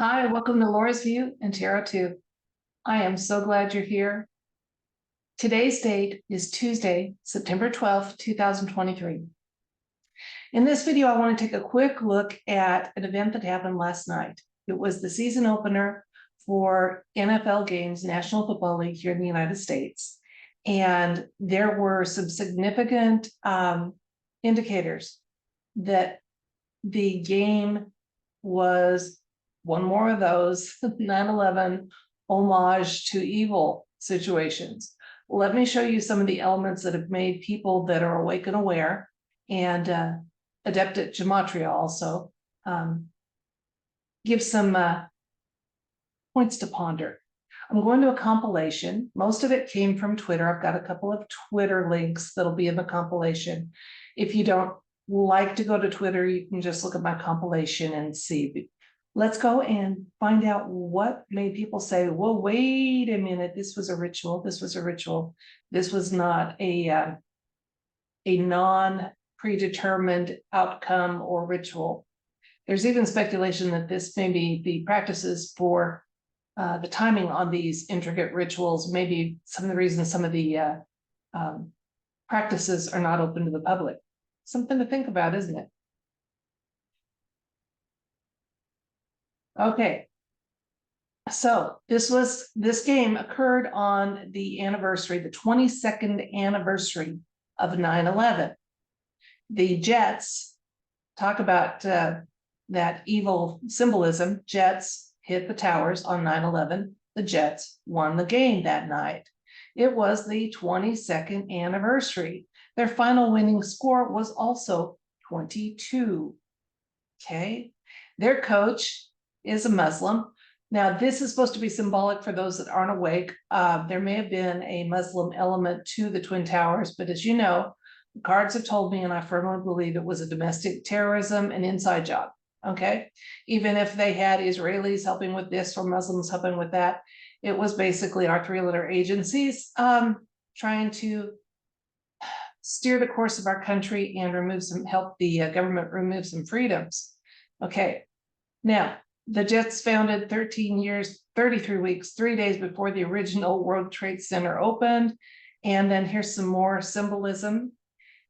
Hi, welcome to Laura's View and Tarot 2. I am so glad you're here. Today's date is Tuesday, September 12th, 2023. In this video, I want to take a quick look at an event that happened last night. It was the season opener for NFL games, National Football League here in the United States. And there were some significant indicators that the game was one more of those 9/11 homage to evil situations. Let me show you some of the elements that have made people that are awake and aware and adept at gematria also give some points to ponder. I'm going to a compilation. Most of it came from Twitter. I've got a couple of Twitter links that'll be in the compilation. If you don't like to go to Twitter, you can just look at my compilation and see. Let's go and find out what made people say, well, wait a minute, this was a ritual, this was a ritual. This was not a non-predetermined outcome or ritual. There's even speculation that this may be the practices for the timing on these intricate rituals, maybe some of the reasons some of the practices are not open to the public. Something to think about, isn't it? Okay, so this game occurred on the anniversary, the 22nd anniversary of 9/11. The Jets, talk about that evil symbolism, Jets hit the towers on 9/11. The Jets won the game that night. It was the 22nd anniversary. Their final winning score was also 22. Okay, their coach is a Muslim. Now, this is supposed to be symbolic for those that aren't awake. There may have been a Muslim element to the Twin Towers, but as you know, the cards have told me, and I firmly believe it was a domestic terrorism and inside job. Okay, even if they had Israelis helping with this or Muslims helping with that, it was basically our three-letter agencies trying to steer the course of our country and help the government remove some freedoms. Okay, now, the Jets founded 13 years, 33 weeks, 3 days before the original World Trade Center opened. And then here's some more symbolism.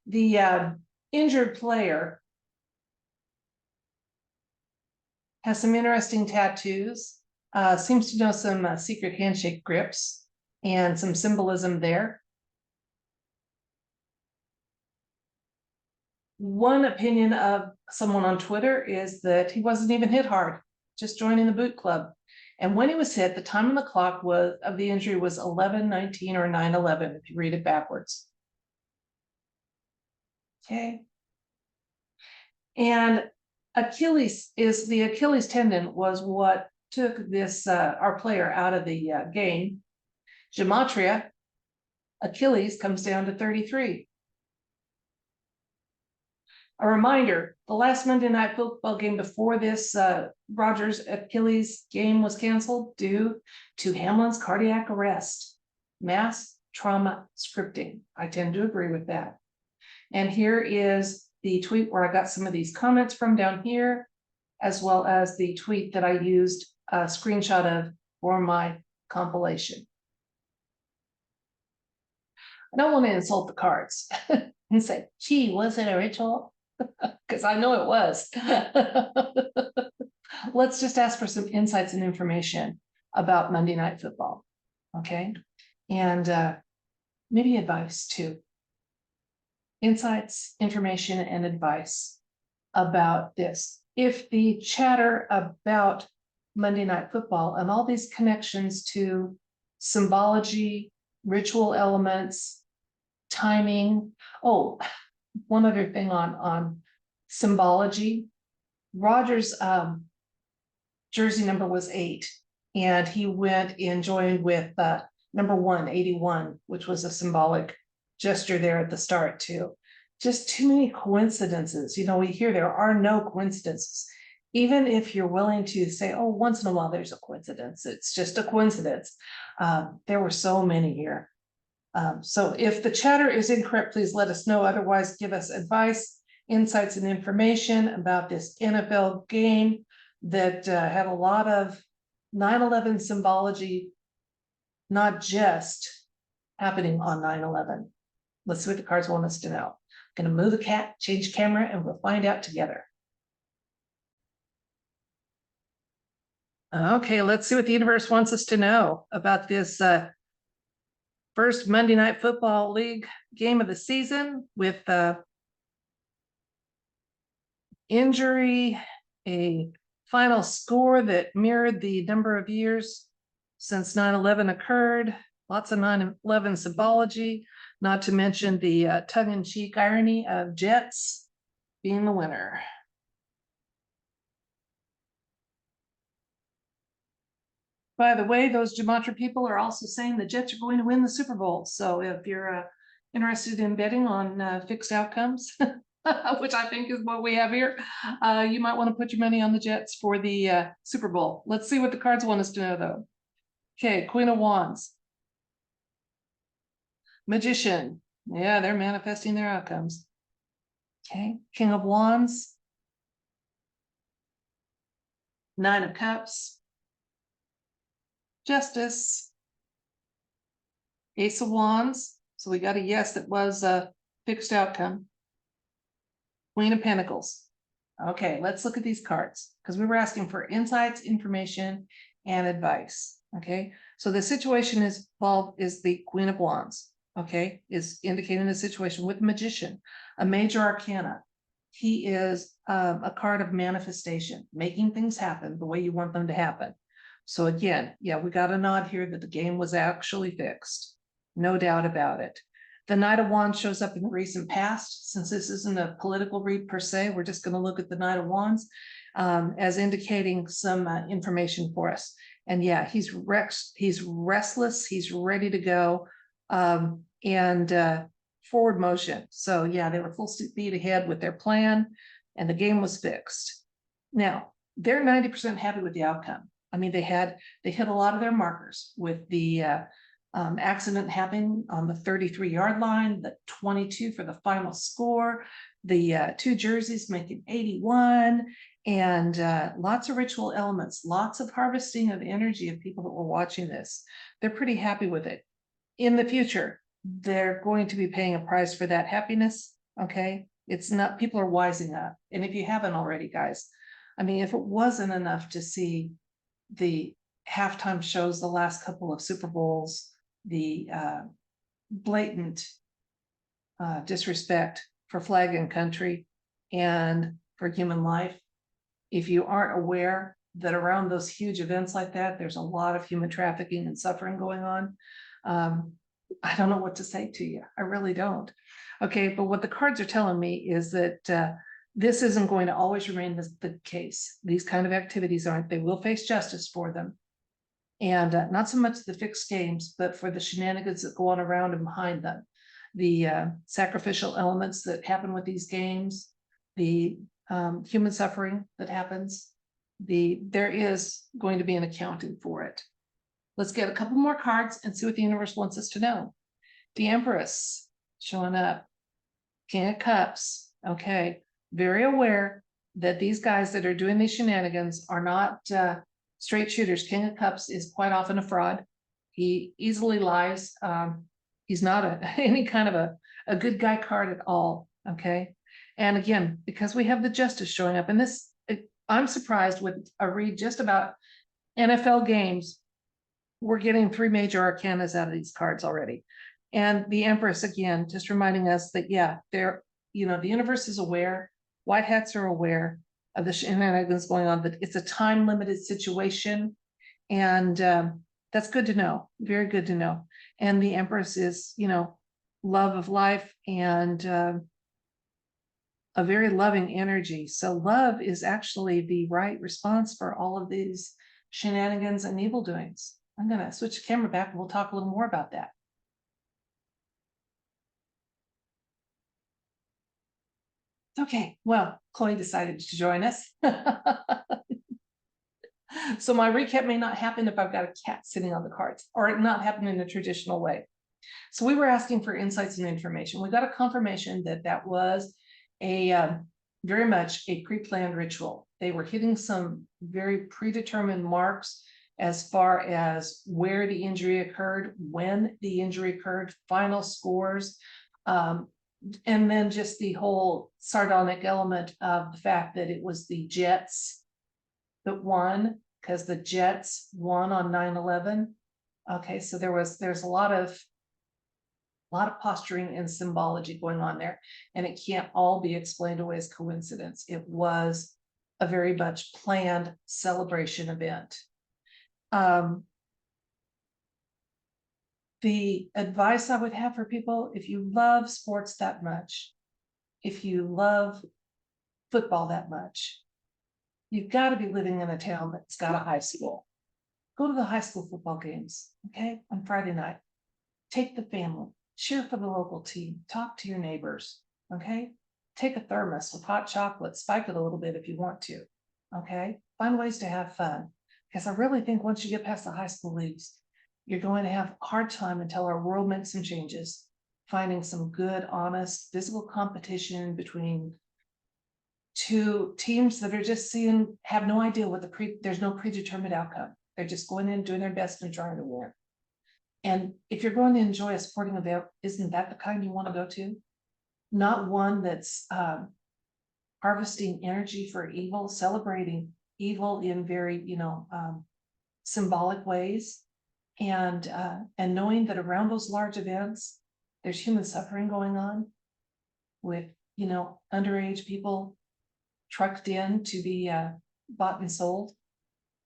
The injured player has some interesting tattoos, seems to know some secret handshake grips and some symbolism there. One opinion of someone on Twitter is that he wasn't even hit hard, just joining the boot club. And when he was hit, the time on the clock of the injury was 11:19 or 9/11, if you read it backwards. Okay. And the Achilles tendon was what took this our player out of the game. Gematria, Achilles comes down to 33. A reminder, the last Monday Night Football game before this Rodgers Achilles game was canceled due to Hamlin's cardiac arrest, mass trauma scripting. I tend to agree with that. And here is the tweet where I got some of these comments from down here, as well as the tweet that I used a screenshot of for my compilation. I don't want to insult the cards and say, gee, was it a ritual? Because I know it was. Let's just ask for some insights and information about Monday Night Football, okay? And maybe advice too. Insights, information, and advice about this. If the chatter about Monday Night Football and all these connections to symbology, ritual elements, timing. Oh, one other thing on symbology. Rodgers' jersey number was 8, and he went and joined with number 181, which was a symbolic gesture there at the start too. Just too many coincidences. You know, we hear there are no coincidences. Even if you're willing to say, oh, once in a while there's a coincidence, it's just a coincidence. There were so many here. So if the chatter is incorrect, please let us know. Otherwise, give us advice, insights, and information about this NFL game that had a lot of 9/11 symbology, not just happening on 9/11. Let's see what the cards want us to know. I'm going to move the cat, change camera, and we'll find out together. Okay, let's see what the universe wants us to know about this first Monday Night Football League game of the season with injury, a final score that mirrored the number of years since 9/11 occurred. Lots of 9/11 symbology, not to mention the tongue-in-cheek irony of Jets being the winner. By the way, those gematria people are also saying the Jets are going to win the Super Bowl. So if you're interested in betting on fixed outcomes, which I think is what we have here, you might want to put your money on the Jets for the Super Bowl. Let's see what the cards want us to know, though. Okay, Queen of Wands. Magician. Yeah, they're manifesting their outcomes. Okay, King of Wands. Nine of Cups. Justice. Ace of Wands. So we got a yes, that was a fixed outcome. Queen of Pentacles. Okay, let's look at these cards because we were asking for insights, information, and advice. Okay, so the situation is the Queen of Wands. Okay, is indicating a situation with Magician, a major arcana. He is a card of manifestation, making things happen the way you want them to happen. So again, yeah, we got a nod here that the game was actually fixed. No doubt about it. The Knight of Wands shows up in the recent past. Since this isn't a political read per se, we're just going to look at the Knight of Wands as indicating some information for us. And yeah, he's restless, he's ready to go, and forward motion. So yeah, they were full speed ahead with their plan, and the game was fixed. Now, they're 90% happy with the outcome. I mean, they hit a lot of their markers with the accident happening on the 33-yard line, the 22 for the final score, the two jerseys making 81, and lots of ritual elements, lots of harvesting of energy of people that were watching this. They're pretty happy with it. In the future, they're going to be paying a price for that happiness. Okay, it's not, people are wising up. And if you haven't already, guys, I mean, if it wasn't enough to see the halftime shows, the last couple of Super Bowls, the blatant disrespect for flag and country and for human life, if you aren't aware that around those huge events like that, there's a lot of human trafficking and suffering going on, I don't know what to say to you. I really don't. Okay, but what the cards are telling me is that this isn't going to always remain the case. These kind of activities aren't. They will face justice for them. And not so much the fixed games, but for the shenanigans that go on around and behind them. The sacrificial elements that happen with these games, the human suffering that happens, there is going to be an accounting for it. Let's get a couple more cards and see what the universe wants us to know. The Empress showing up. King of Cups. Okay, very aware that these guys that are doing these shenanigans are not straight shooters. King of Cups is quite often a fraud. He easily lies. He's not any kind of a good guy card at all. Okay, and again, because we have the Justice showing up, and this, I'm surprised with a read just about NFL games, we're getting 3 major arcanas out of these cards already. And the Empress, again, just reminding us that, yeah, the universe is aware, white hats are aware of the shenanigans going on, but it's a time-limited situation. And that's good to know, very good to know. And the Empress is, love of life and a very loving energy. So love is actually the right response for all of these shenanigans and evil doings. I'm going to switch the camera back and we'll talk a little more about that. Okay, well, Chloe decided to join us. So my recap may not happen if I've got a cat sitting on the cards, or it not happen in a traditional way. So we were asking for insights and information. We got a confirmation that was a very much a pre-planned ritual. they were hitting some very predetermined marks as far as where the injury occurred, when the injury occurred, final scores. And then just the whole sardonic element of the fact that it was the Jets that won, because the Jets won on 9/11. Okay, so there's a lot of posturing and symbology going on there, and it can't all be explained away as coincidence. It was a very much planned celebration event. The advice I would have for people, if you love sports that much, if you love football that much, you've got to be living in a town that's got a high school. Go to the high school football games, okay, on Friday night. Take the family, cheer for the local team, talk to your neighbors, okay? Take a thermos with hot chocolate, spike it a little bit if you want to, okay? Find ways to have fun, because I really think once you get past the high school leagues, you're going to have a hard time until our world makes some changes, finding some good, honest, physical competition between two teams that are just have no idea what there's no predetermined outcome. They're just going in, doing their best and trying to win. And if you're going to enjoy a sporting event, isn't that the kind you want to go to? Not one that's harvesting energy for evil, celebrating evil in very, symbolic ways. And knowing that around those large events, there's human suffering going on with, underage people trucked in to be bought and sold,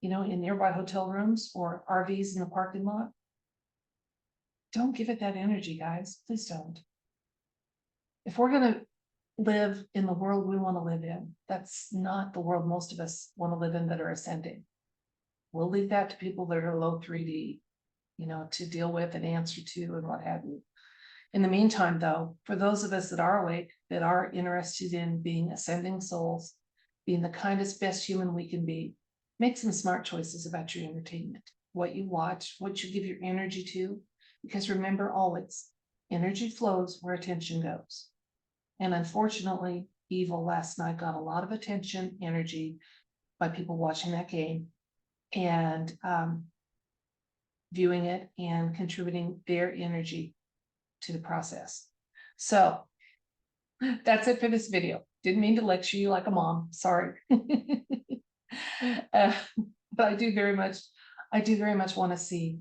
in nearby hotel rooms or RVs in the parking lot. Don't give it that energy, guys. Please don't. If we're going to live in the world we want to live in, that's not the world most of us want to live in that are ascending. We'll leave that to people that are low 3D, to deal with and answer to and what have you. In the meantime, though, for those of us that are awake, that are interested in being ascending souls, being the kindest, best human we can be, make some smart choices about your entertainment, what you watch, what you give your energy to, because remember always, energy flows where attention goes. And unfortunately, evil last night got a lot of attention, energy by people watching that game and viewing it and contributing their energy to the process. So that's it for this video. Didn't mean to lecture you like a mom, sorry. But I do very much want to see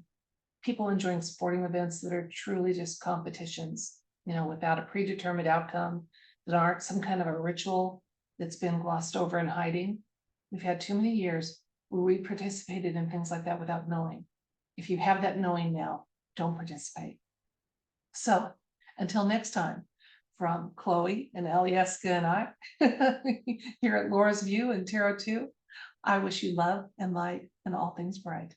people enjoying sporting events that are truly just competitions, without a predetermined outcome, that aren't some kind of a ritual that's been glossed over and hiding. We've had too many years where we participated in things like that without knowing. If you have that knowing now, don't participate. So until next time, from Chloe and Alieska and I here at Laura's View and Tarot 2, I wish you love and light and all things bright.